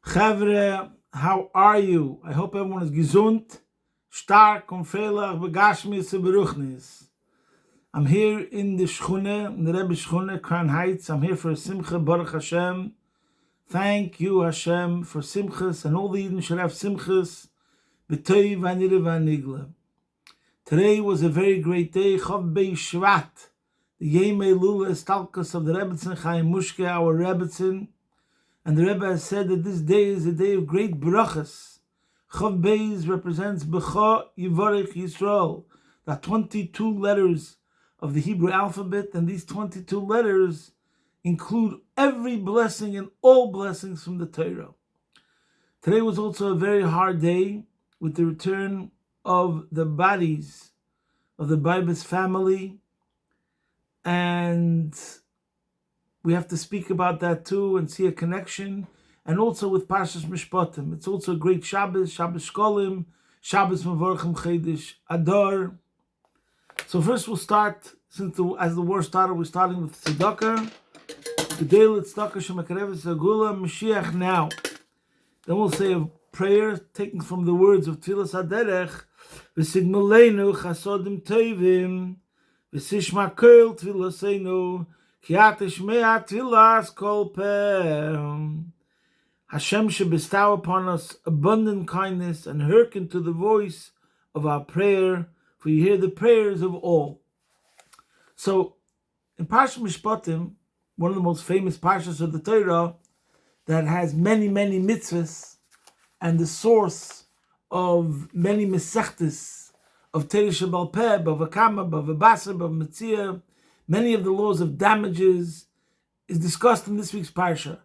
Chavre, how are you? I hope everyone is gesund, stark und freilich, begashmis und beruchnis. I'm here in the Shchune, in the Rebbe Shchune, Crown Heights. I'm here for a Simcha, Baruch Hashem. Thank you, Hashem, for Simchas, and all the Yidden should have Simchas, B'toiv v'nire v'nigle. Today was a very great day, Chav Bei Shvat, the Yemei Lula Estalkas of the Rebbetzin Chaim Mushke, our Rebbetzin. And the Rebbe has said that this day is a day of great brachas. Chav Beis represents B'cha Yivarech Yisrael, the 22 letters of the Hebrew alphabet, and these 22 letters include every blessing and all blessings from the Torah. Today was also a very hard day with the return of the bodies of the Bibas family, and we have to speak about that too and see a connection, and also with Parshas Mishpotim. It's also a great Shabbos, Shabbos Shkolim, Shabbos Mevorchim Chedesh Adar. So first we'll start, as the war started, we're starting with Tzedakah. Gedei Tzedakah Shemakarev Sagula Mashiach now. Then we'll say a prayer taken from the words of Tfilas HaDerech, V'sigmaleinu chasodim tevim, V'sishma kol tfilaseinu, Ki atishmei tfilas kol peh. Hashem should bestow upon us abundant kindness and hearken to the voice of our prayer, for you hear the prayers of all. So, in Parshat Mishpotim, one of the most famous parshas of the Torah, that has many, many mitzvahs, and the source of many mesechtes, of Torah Shebal Peh, Bava Kama, Bava Basar, Bava Metzia, many of the laws of damages, is discussed in this week's parsha.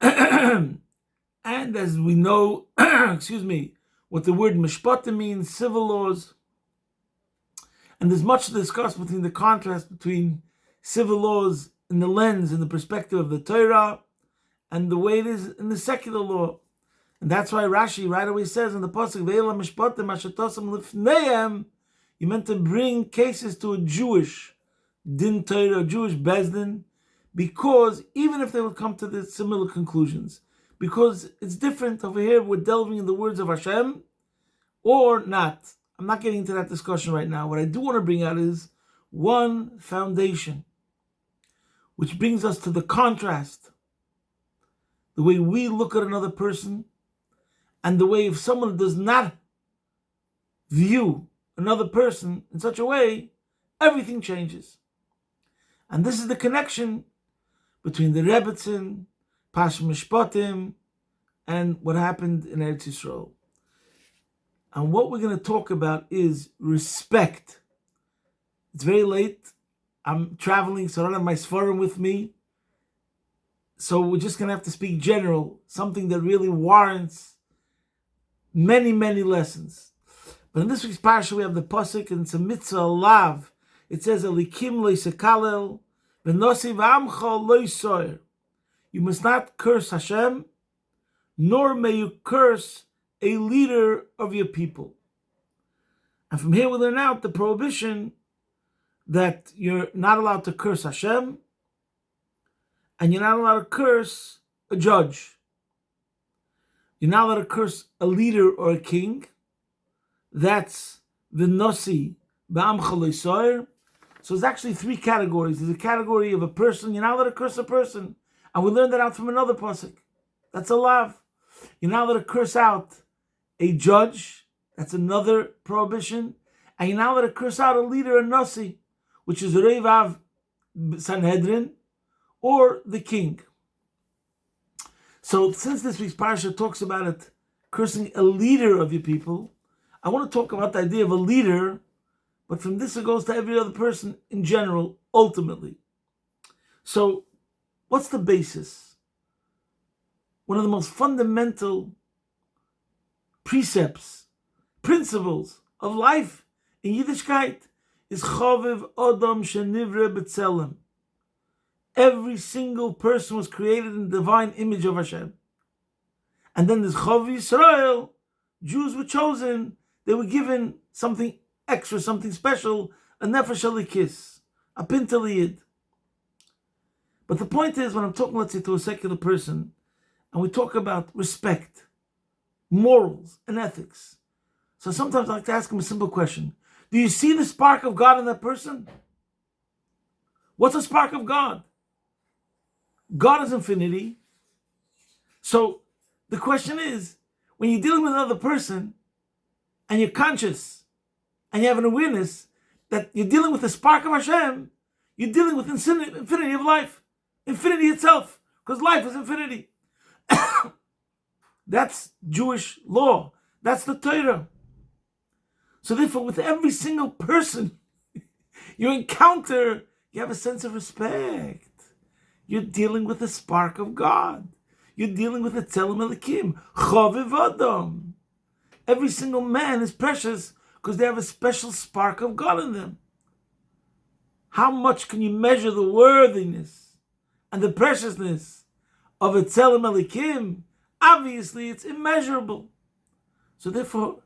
And as we know, what the word Mishpotim means, civil laws, and there's much to discuss between the contrast between civil laws in the lens, in the perspective of the Torah, and the way it is in the secular law. And that's why Rashi right away says in the pasuk, Ve'ela Mishpotim ashetosam lifneihem, you meant to bring cases to a Jewish din Torah, Jewish bezdin, because even if they would come to the similar conclusions, because it's different over here, we're delving in the words of Hashem, or not. I'm not getting into that discussion right now. What I do want to bring out is one foundation, which brings us to the contrast, the way we look at another person, and the way if someone does not view another person in such a way, everything changes. And this is the connection between the Rebbetzin, Parshat Mishpotim, and what happened in Eretz Yisrael. And what we're going to talk about is respect. It's very late. I'm traveling, so I don't have my Sfarim with me. So we're just going to have to speak general, something that really warrants many, many lessons. But in this week's parsha, we have the pasuk, and it's a mitzvah lav. It says, Elikim lo yisekalel, v'nosi v'amcha lo yisoyer. You must not curse Hashem, nor may you curse a leader of your people. And from here we learn out the prohibition that you're not allowed to curse Hashem, and you're not allowed to curse a judge. You're not allowed to curse a leader or a king. That's the Nosi Ba'amcha Loisoyer. So there's actually three categories. There's a category of a person. You're not allowed to curse a person. And we learned that out from another pasuk. That's a lav. You're not allowed to curse out a judge. That's another prohibition. And you're not allowed to curse out a leader, a Nosi, which is Reivav Sanhedrin, or the king. So since this week's parsha talks about it, cursing a leader of your people, I want to talk about the idea of a leader, but from this it goes to every other person in general, ultimately. So what's the basis? One of the most fundamental precepts, principles of life in Yiddishkeit is Chaviv Adam Shenivre B'Tselem. Every single person was created in the divine image of Hashem. And then there's Chav Yisrael. Jews were chosen. They were given something extra, something special, a nefesh alikis, a pintaliyid. But the point is, when I'm talking, let's say, to a secular person, and we talk about respect, morals, and ethics. So sometimes I like to ask him a simple question. Do you see the spark of God in that person? What's a spark of God? God is infinity. So the question is, when you're dealing with another person and you're conscious and you have an awareness that you're dealing with the spark of Hashem, you're dealing with infinity of life, infinity itself, because life is infinity. That's Jewish law. That's the Torah. So therefore, with every single person you encounter, you have a sense of respect. You're dealing with the spark of God. You're dealing with the Tzelem Elikim, Chaviv Adam. Every single man is precious because they have a special spark of God in them. How much can you measure the worthiness and the preciousness of a Tzelem Elikim? Obviously, it's immeasurable. So therefore,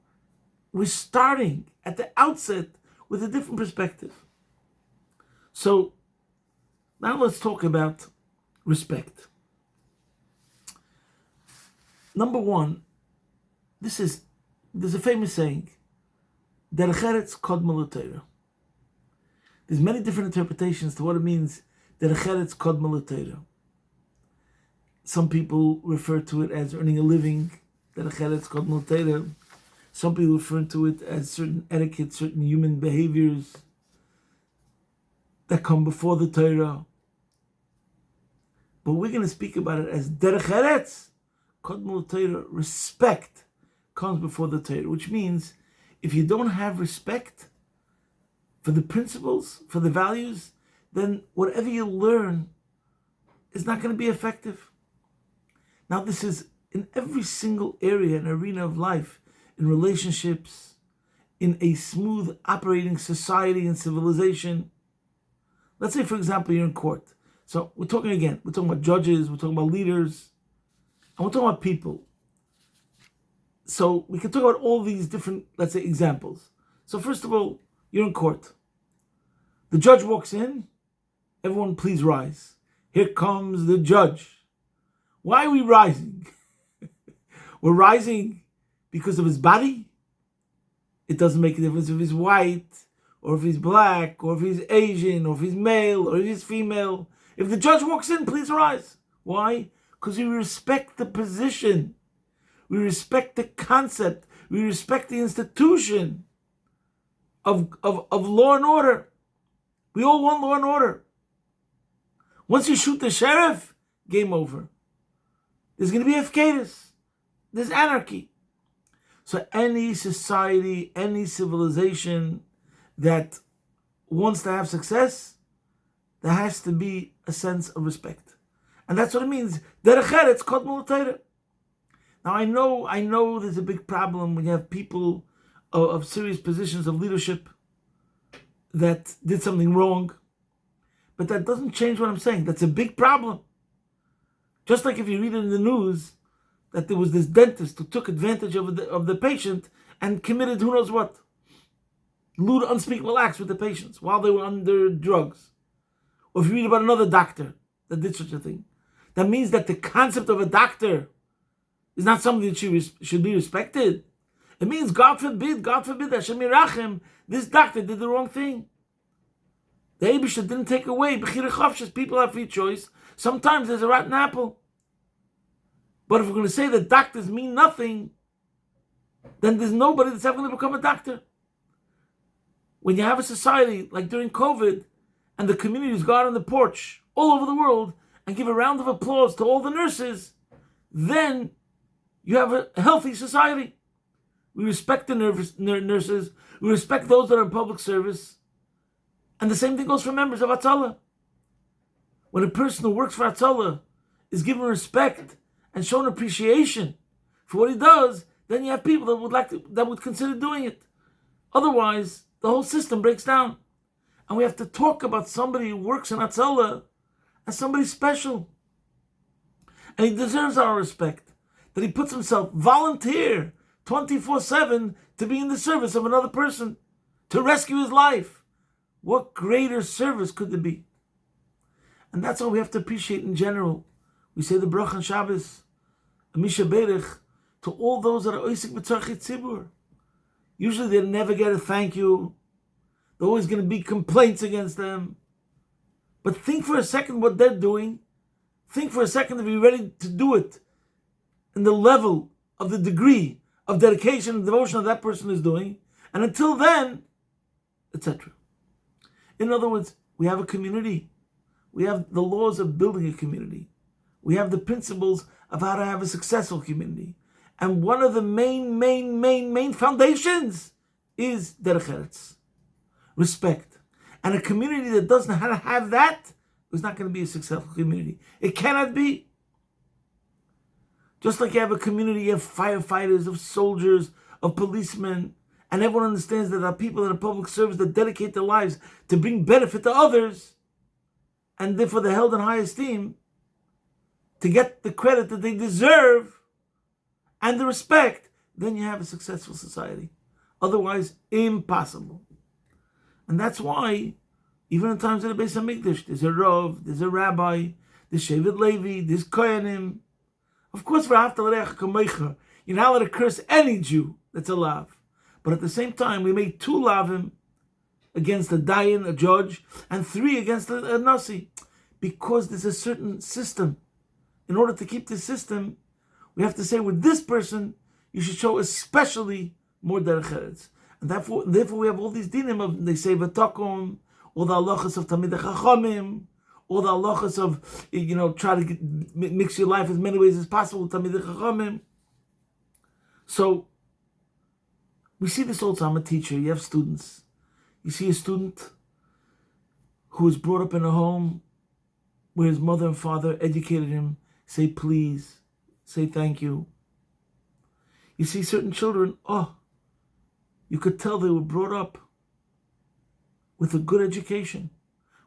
we're starting at the outset with a different perspective. So now let's talk about respect. Number one, there's a famous saying, Derech Eretz Kodma l'Torah. There's many different interpretations to what it means, Derech Eretz Kodma l'Torah. Some people refer to it as earning a living, Derech Eretz Kodma l'Torah. Some people refer to it as certain etiquette, certain human behaviors that come before the Torah. But we're going to speak about it as Derech Eretz Kodma l'Torah. Respect comes before the Torah, which means if you don't have respect for the principles, for the values, then whatever you learn is not going to be effective. Now, this is in every single area and arena of life, in relationships, in a smooth operating society and civilization. Let's say, for example, you're in court. So we're talking about judges, we're talking about leaders, and we're talking about people. So we can talk about all these different, let's say, examples. So first of all, you're in court. The judge walks in. Everyone please rise. Here comes the judge. Why are we rising? We're rising because of his body. It doesn't make a difference if he's white, or if he's black, or if he's Asian, or if he's male, or if he's female. If the judge walks in, please rise. Why? Because we respect the position. We respect the concept. We respect the institution of law and order. We all want law and order. Once you shoot the sheriff, game over. There's going to be hefkedus. There's anarchy. So any society, any civilization that wants to have success, there has to be a sense of respect. And that's what it means. Derech Eretz Kodma l'Torah. Now I know there's a big problem when you have people of serious positions of leadership that did something wrong. But that doesn't change what I'm saying. That's a big problem. Just like if you read in the news that there was this dentist who took advantage of the patient and committed who knows what. Lewd, unspeakable acts with the patients while they were under drugs. Or if you read about another doctor that did such a thing. That means that the concept of a doctor is not something that should be respected. It means, God forbid, Hashem Yirachem, this doctor did the wrong thing. The Eibusha didn't take away. B'chira Chavshis, people have free choice. Sometimes there's a rotten apple. But if we're going to say that doctors mean nothing, then there's nobody that's ever going to become a doctor. When you have a society like during COVID, and the communities go out on the porch all over the world and give a round of applause to all the nurses, then you have a healthy society. We respect the nurses. We respect those that are in public service. And the same thing goes for members of Hatzalah. When a person who works for Hatzalah is given respect and shown appreciation for what he does, then you have people that would consider doing it. Otherwise, the whole system breaks down. And we have to talk about somebody who works in Hatzalah as somebody special. And he deserves our respect. That he puts himself volunteer 24/7 to be in the service of another person, to rescue his life. What greater service could there be? And that's all we have to appreciate in general. We say the Bracha on Shabbos, a Misha Berich, to all those that are oisik b'tzarchei tzibur. Usually they never get a thank you. There's always going to be complaints against them. But think for a second what they're doing. Think for a second to be ready to do it in the level of the degree of dedication and devotion that person is doing. And until then, etc. In other words, we have a community. We have the laws of building a community. We have the principles of how to have a successful community. And one of the main foundations is derech eretz, respect. And a community that doesn't know how to have that is not going to be a successful community. It cannot be. Just like you have a community, you have firefighters, of soldiers, of policemen, and everyone understands that there are people in the public service that dedicate their lives to bring benefit to others, and therefore they're held in high esteem to get the credit that they deserve and the respect, then you have a successful society. Otherwise, impossible. And that's why, even in times of the Beis HaMikdash, there's a Rav, there's a Rabbi, there's Shevet Levi, there's Kohanim. Of course, you're not allowed to curse any Jew that's alive. But at the same time, we made 2 lavim against a dayan, a judge, and 3 against a nasi. Because there's a certain system. In order to keep this system, we have to say with this person, you should show especially more derech eretz. And therefore we have all these dinim of, they say v'takum, all the halachas of Tamid Chachamim, all the halachas of, try to mix your life as many ways as possible with Tamid Chachamim. So, we see this all the time. I'm a teacher, you have students. You see a student who was brought up in a home where his mother and father educated him, say please, say thank you. You see certain children, you could tell they were brought up with a good education,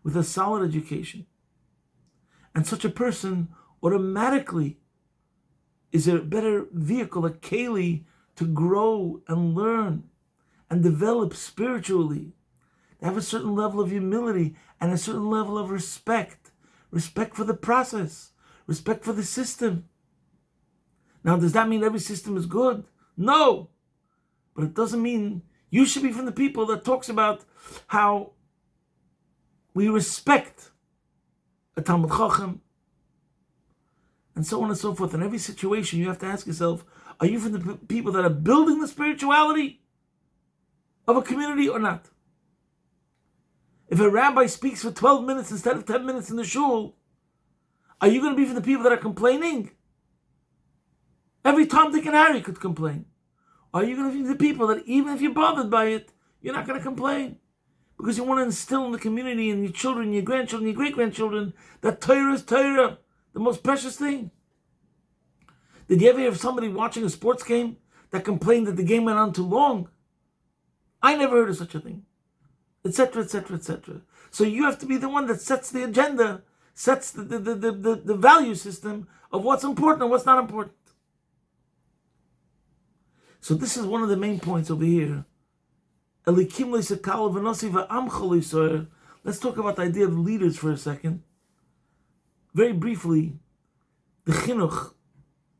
with a solid education. And such a person automatically is a better vehicle, a keli, to grow and learn and develop spiritually. They have a certain level of humility and a certain level of respect. Respect for the process. Respect for the system. Now, does that mean every system is good? No. But it doesn't mean you should be from the people that talks about how we respect a Talmud Chacham and so on and so forth. In every situation, you have to ask yourself, are you from the people that are building the spirituality of a community or not? If a rabbi speaks for 12 minutes instead of 10 minutes in the shul, are you going to be from the people that are complaining? Every Tom, Dick, and Harry could complain. Are you going to be the people that even if you're bothered by it, you're not going to complain? Because you want to instill in the community and your children, your grandchildren, your great-grandchildren, that Torah is Torah, the most precious thing. Did you ever hear of somebody watching a sports game that complained that the game went on too long? I never heard of such a thing. Etc., etc., etc. So you have to be the one that sets the agenda, sets the value system of what's important and what's not important. So this is one of the main points over here. Let's talk about the idea of leaders for a second. Very briefly, the chinuch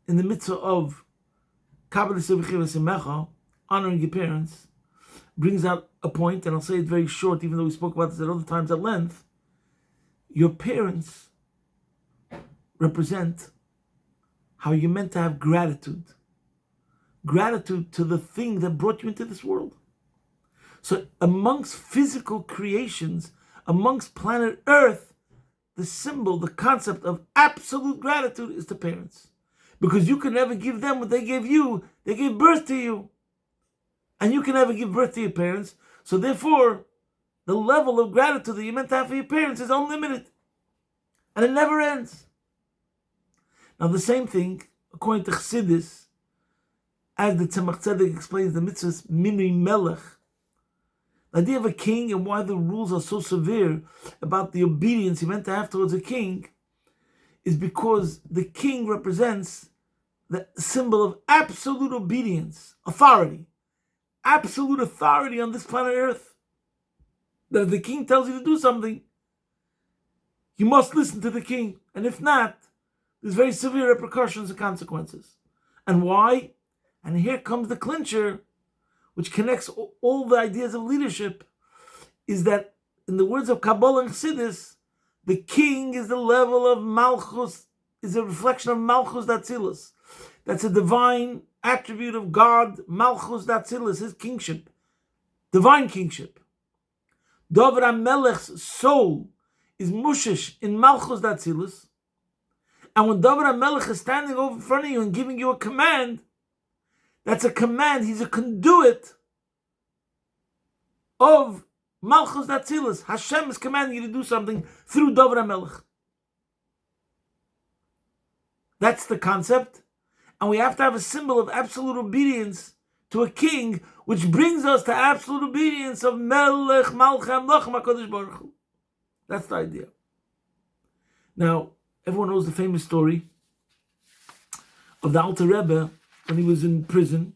in the mitzvah of honoring your parents, brings out a point, and I'll say it very short, even though we spoke about this at other times at length. Your parents represent how you're meant to have gratitude. Gratitude to the thing that brought you into this world. So amongst physical creations, amongst planet Earth, the symbol, the concept of absolute gratitude is to parents. Because you can never give them what they gave you. They gave birth to you. And you can never give birth to your parents. So therefore, the level of gratitude that you're meant to have for your parents is unlimited. And it never ends. Now the same thing, according to Chassidus, as the Tzemach Tzedek explains the mitzvahs Minui Melech, the idea of a king and why the rules are so severe about the obedience you're meant to have towards a king is because the king represents the symbol of absolute obedience, authority. Absolute authority on this planet Earth. That if the king tells you to do something, you must listen to the king. And if not, There's very severe repercussions and consequences. And why? And here comes the clincher, which connects all the ideas of leadership, is that, in the words of Kabbalah and Chassidus, the king is the level of Malchus, is a reflection of Malchus Datzilus. That's a divine attribute of God, Malchus Datzilus, his kingship, divine kingship. David HaMelech's soul is mushish in Malchus Datzilus. And when David HaMelech is standing over in front of you and giving you a command, that's a command. He's a conduit of Malchus Datzilus. Hashem is commanding you to do something through David HaMelech. That's the concept. And we have to have a symbol of absolute obedience to a king, which brings us to absolute obedience of Melech Malchem Lochem HaKadosh Baruch Hu. That's the idea. Now, everyone knows the famous story of the Alter Rebbe when he was in prison.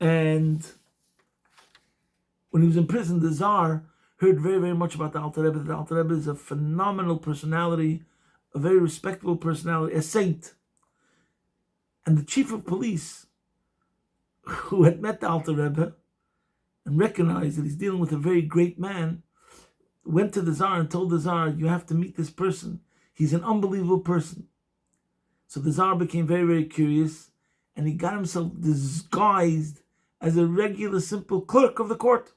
And when he was in prison, the Tsar heard very, very much about the Alter Rebbe. The Alter Rebbe is a phenomenal personality, a very respectable personality, a saint. And the chief of police, who had met the Alter Rebbe and recognized that he's dealing with a very great man, went to the Tsar and told the Tsar, you have to meet this person. He's an unbelievable person. So the Tsar became very, very curious, and he got himself disguised as a regular, simple clerk of the court.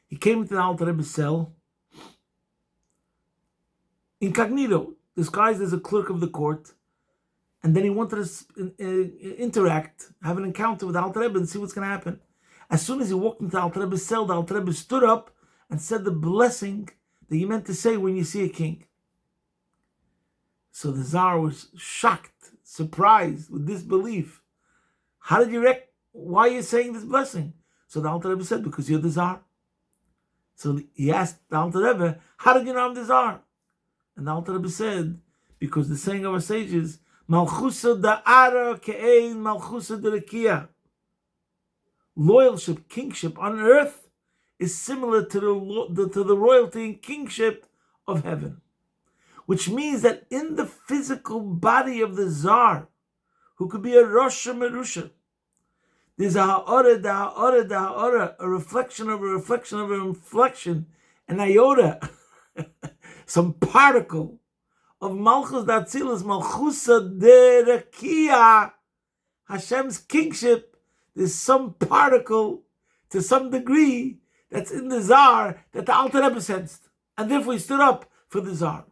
He came into the Alter Rebbe's cell, incognito, disguised as a clerk of the court, and then he wanted to interact, have an encounter with the Alter Rebbe and see what's going to happen. As soon as he walked into the Alter Rebbe's cell, the Alter Rebbe stood up and said the blessing that you meant to say when you see a king. So the Tsar was shocked, surprised, with disbelief. How did you why are you saying this blessing? So the Alter Rebbe said, because you're the Tsar. So he asked the Alter Rebbe, how did you know I'm the Tsar? And the Alter Rebbe said, because the saying of our sages, Malchusa da'ara ke'ein Malchusa de'rekia. Loyalship, kingship on earth is similar to the royalty and kingship of heaven. Which means that in the physical body of the Tsar, who could be a Rosh Merusha, there's a ha'ara, a reflection of a reflection of a reflection, an iota, some particle of Malchus Datzilus, Malchusa Derekia, Hashem's kingship. There's some particle, to some degree, that's in the Tsar that the Alter Rebbe sensed. And therefore he stood up for the Tsar.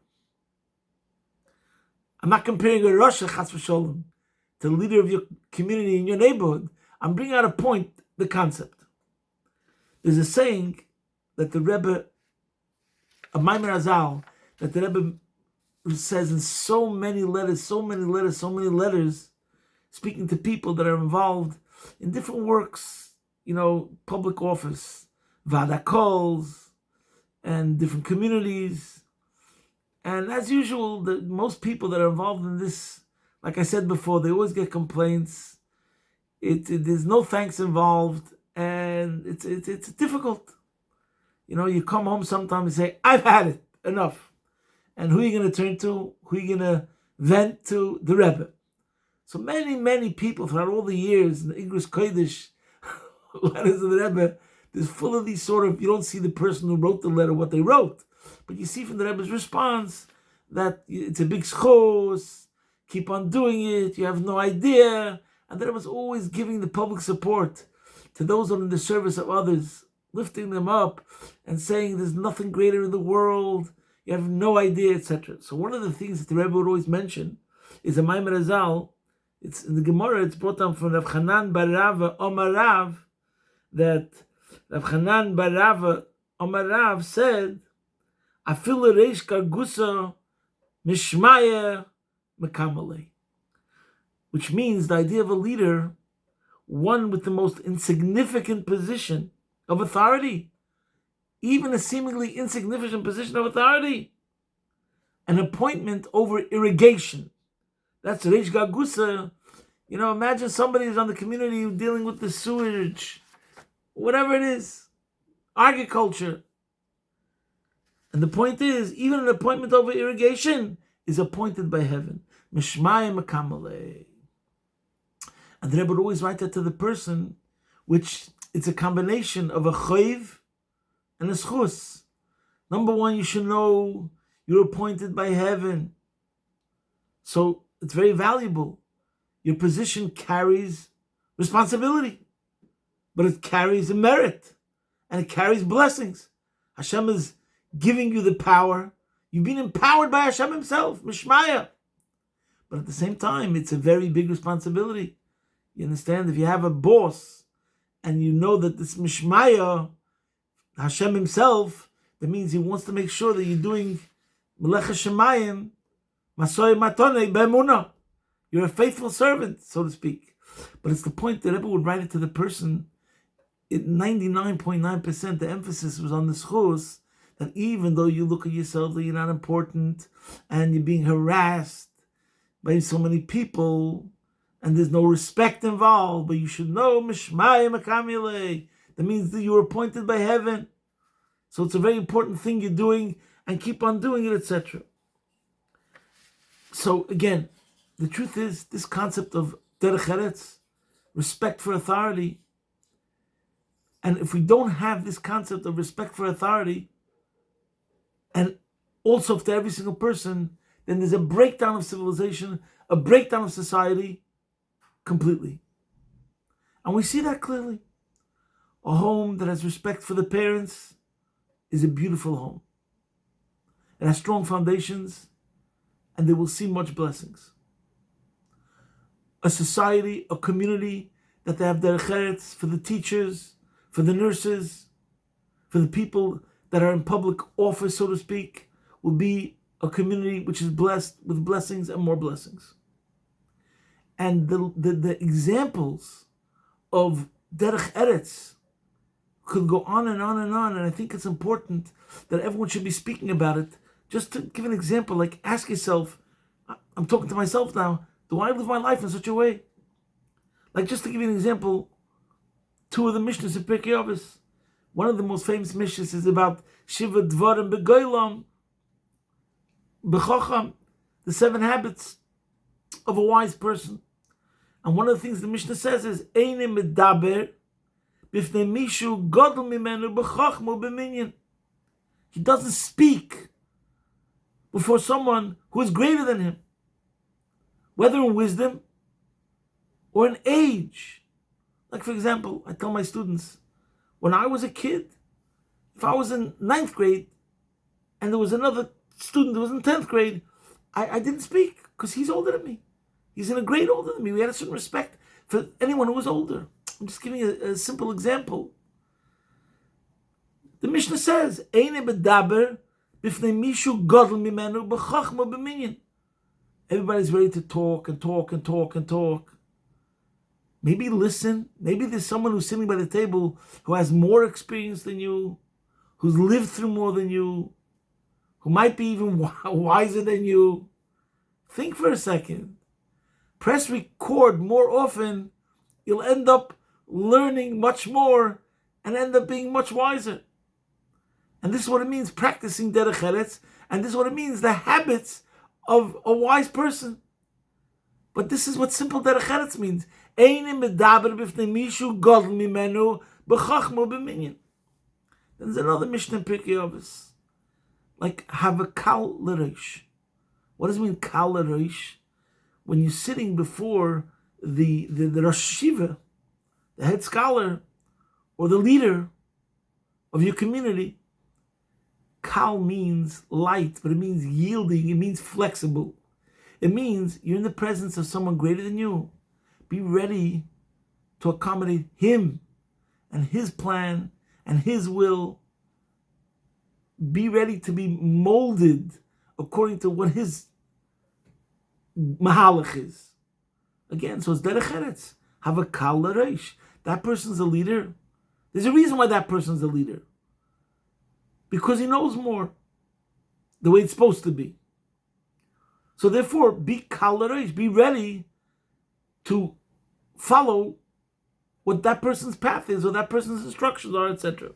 I'm not comparing a Rosh Chas v'Sholem to the leader of your community in your neighborhood. I'm bringing out a point, the concept. There's a saying that the Rebbe, of Maimon Azal, that the Rebbe says in so many letters, speaking to people that are involved in different works, public office, Vadakos, and different communities. And as usual, most people that are involved in this, like I said before, they always get complaints. There's no thanks involved, and it's difficult. You come home sometimes and say, I've had it, enough. And who are you going to turn to? Who are you going to vent to? The Rebbe. So many, many people throughout all the years in the Igros Kodesh letters of the Rebbe, there's full of these sort of, you don't see the person who wrote the letter, what they wrote. But you see from the Rebbe's response that it's a big schos, keep on doing it, you have no idea. And the Rebbe was always giving the public support to those who are in the service of others, lifting them up and saying there's nothing greater in the world, you have no idea, etc. So one of the things that the Rebbe would always mention is a Maimon Azal. It's in the Gemara, it's brought down from Rav Chanan bar Rava Omar Rav, that Rav Chanan bar Rava Omar Rav said, Afilu reish kargusa mishmaya mekamale, which means the idea of a leader, one with the most insignificant position of authority, even a seemingly insignificant position of authority, an appointment over irrigation. That's reish gagusa. Imagine somebody who's on the community dealing with the sewage, whatever it is, agriculture. And the point is, even an appointment over irrigation is appointed by heaven. Mishmayim Makamale. And the Rebbe would always write that to the person, which it's a combination of a chayv and a schus. Number one, you should know you're appointed by heaven. So it's very valuable. Your position carries responsibility, but it carries a merit and it carries blessings. Hashem is giving you the power. You've been empowered by Hashem himself, Mishmaya. But at the same time, it's a very big responsibility. You understand? If you have a boss and you know that this Mishmaya, Hashem himself, that means he wants to make sure that you're doing Melech HaShemayim, Masoy Matone Be'emunah. You're a faithful servant, so to speak. But it's the point that Rebbe would write it to the person. 99.9% the emphasis was on the schus, that even though you look at yourself that you're not important and you're being harassed by so many people and there's no respect involved, but you should know Mishmayim Makamile. That means that you were appointed by heaven. So it's a very important thing you're doing and keep on doing it, etc. So again, the truth is this concept of derech eretz, respect for authority, and if we don't have this concept of respect for authority, and also to every single person, then there's a breakdown of civilization, a breakdown of society completely. And we see that clearly. A home that has respect for the parents is a beautiful home. It has strong foundations, and they will see much blessings. A society, a community that they have derech eretz for the teachers, for the nurses, for the people that are in public office, so to speak, will be a community which is blessed with blessings and more blessings. And the examples of derech eretz could go on and on and on, and I think it's important that everyone should be speaking about it. Just to give an example, like ask yourself, I'm talking to myself now, do I live my life in such a way? Like just to give you an example, two of the Mishnahs in Pirkei Avos. One of the most famous Mishnahs is about Shiva Dvarim Begoylam Bechacham, the 7 habits of a wise person. And one of the things the Mishnah says is Eine Medaber Bifnei Mishu Godel Mimenu Bechachmu B'minyan. He doesn't speak before someone who is greater than him, whether in wisdom or in age. Like for example, I tell my students, when I was a kid, if I was in 9th grade and there was another student who was in 10th grade, I didn't speak because he's older than me. He's in a grade older than me. We had a certain respect for anyone who was older. I'm just giving a simple example. The Mishnah says, Eine bedaber bifnei mishu godel mimenu b'chachma b'minyan. Everybody's ready to talk and talk and talk and talk. Maybe listen. Maybe there's someone who's sitting by the table who has more experience than you, who's lived through more than you, who might be even wiser than you. Think for a second. Press record more often. You'll end up learning much more and end up being much wiser. And this is what it means, practicing derech eretz, and this is what it means, the habits of a wise person. But this is what simple derech eretz means. There's another Mishnah in Pirkei Avos, like have a kal l'reish. What does it mean kal l'reish? When you're sitting before the Rosh Yeshiva, the head scholar, or the leader of your community, kal means light, but it means yielding, it means flexible. It means you're in the presence of someone greater than you. Be ready to accommodate him and his plan and his will. Be ready to be molded according to what his mahalach is. Again, so it's derech eretz. Have a kal l'reish. That person's a leader. There's a reason why that person's a leader. Because he knows more. The way it's supposed to be. So therefore, be kal l'reish. Be ready to follow what that person's path is, or that person's instructions are, etc.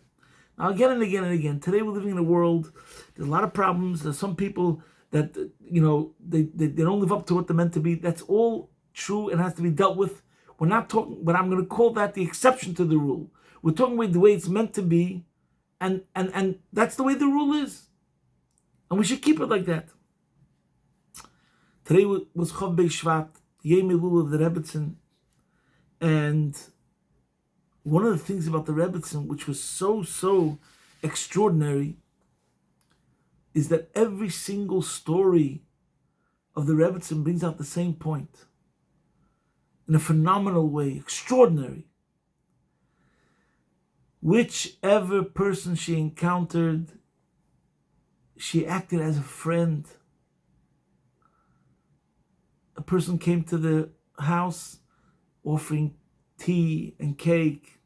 Now again and again and again, today we're living in a world, there's a lot of problems. There's some people that they don't live up to what they're meant to be. That's all true and has to be dealt with. We're not talking, but I'm going to call that the exception to the rule. We're talking about the way it's meant to be, and that's the way the rule is, and we should keep it like that. Today was Chav Bei Shvat, Yom Elul of the Rebbetzin, and one of the things about the Rebbetzin, which was so extraordinary, is that every single story of the Rebbetzin brings out the same point in a phenomenal way, extraordinary. Whichever person she encountered, she acted as a friend. A person came to the house offering tea and cake.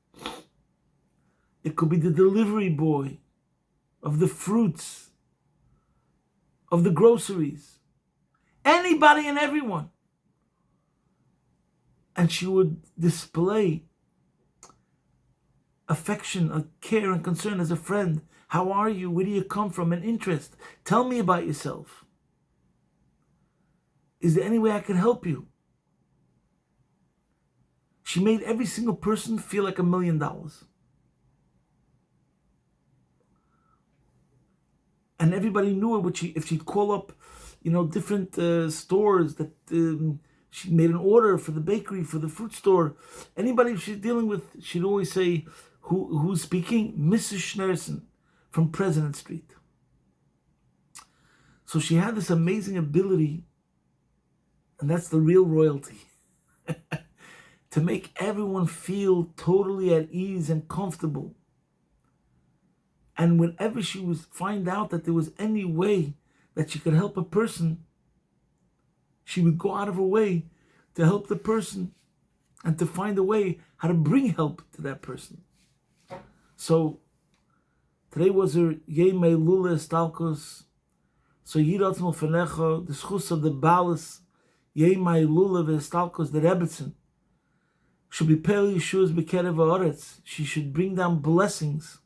It could be the delivery boy of the fruits, of the groceries, anybody and everyone. And she would display affection, care and concern as a friend. How are you? Where do you come from? An interest. Tell me about yourself. Is there any way I can help you? She made every single person feel like $1 million. And everybody knew her. If she'd call up, different stores that she made an order for the bakery, for the fruit store. Anybody she's dealing with, she'd always say, who's speaking? Mrs. Schneerson from President Street. So she had this amazing ability, and that's the real royalty, to make everyone feel totally at ease and comfortable. And whenever she would find out that there was any way that she could help a person, she would go out of her way to help the person and to find a way how to bring help to that person. So today was her Yemei Lula Estalkos. So Yidatzmo Fenecho, the schus of the Balas, Yemei Lula Estalkos, the Rebbetzin, should be Pel Yeshua's Bekerev Haaretz. She should bring down blessings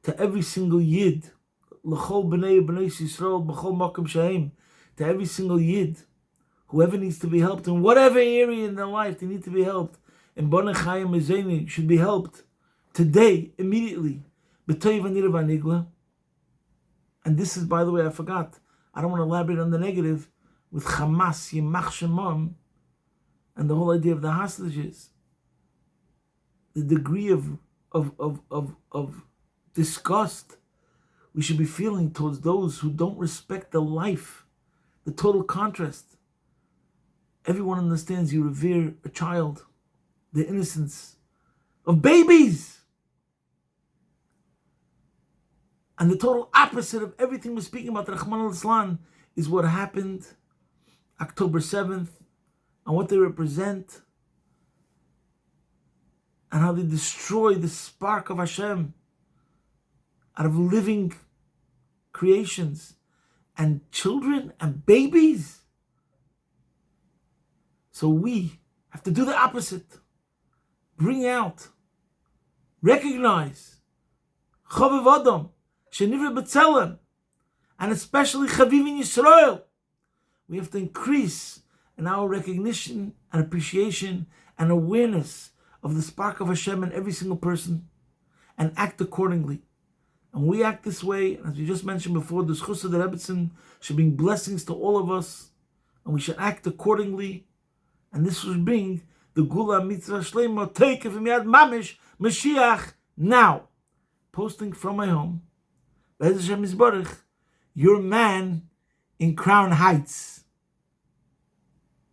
to every single Yid, L'chol B'nei Yisrael, B'chol Makom Shehem, to every single Yid, whoever needs to be helped in whatever area in their life they need to be helped, and Bonei Chayim Mezeni should be helped today, immediately. B'toiv Anira V'Anigla. And this is, by the way, I forgot, I don't want to elaborate on the negative, with Hamas, Yimach Shemam, and the whole idea of the hostages. The degree of disgust we should be feeling towards those who don't respect the life, the total contrast. Everyone understands you revere a child, the innocence of babies. And the total opposite of everything we're speaking about, Rahman al-Islam, is what happened October 7th, and what they represent, and how they destroy the spark of Hashem out of living creations and children and babies. So we have to do the opposite. Bring out, recognize, Chaviv Adam, Shenivra B'Tzelem, and especially Chaviv in Yisrael. We have to increase in our recognition and appreciation and awareness of the spark of Hashem in every single person, and act accordingly. And we act this way, as we just mentioned before, the schus of the Rebbetzin should bring blessings to all of us, and we should act accordingly. And this will bring the Gula Mitzvah Shleima, take from Yad Mamish, Mashiach, now. Posting from my home, Be'ez Hashem Yisbarach, your man in Crown Heights.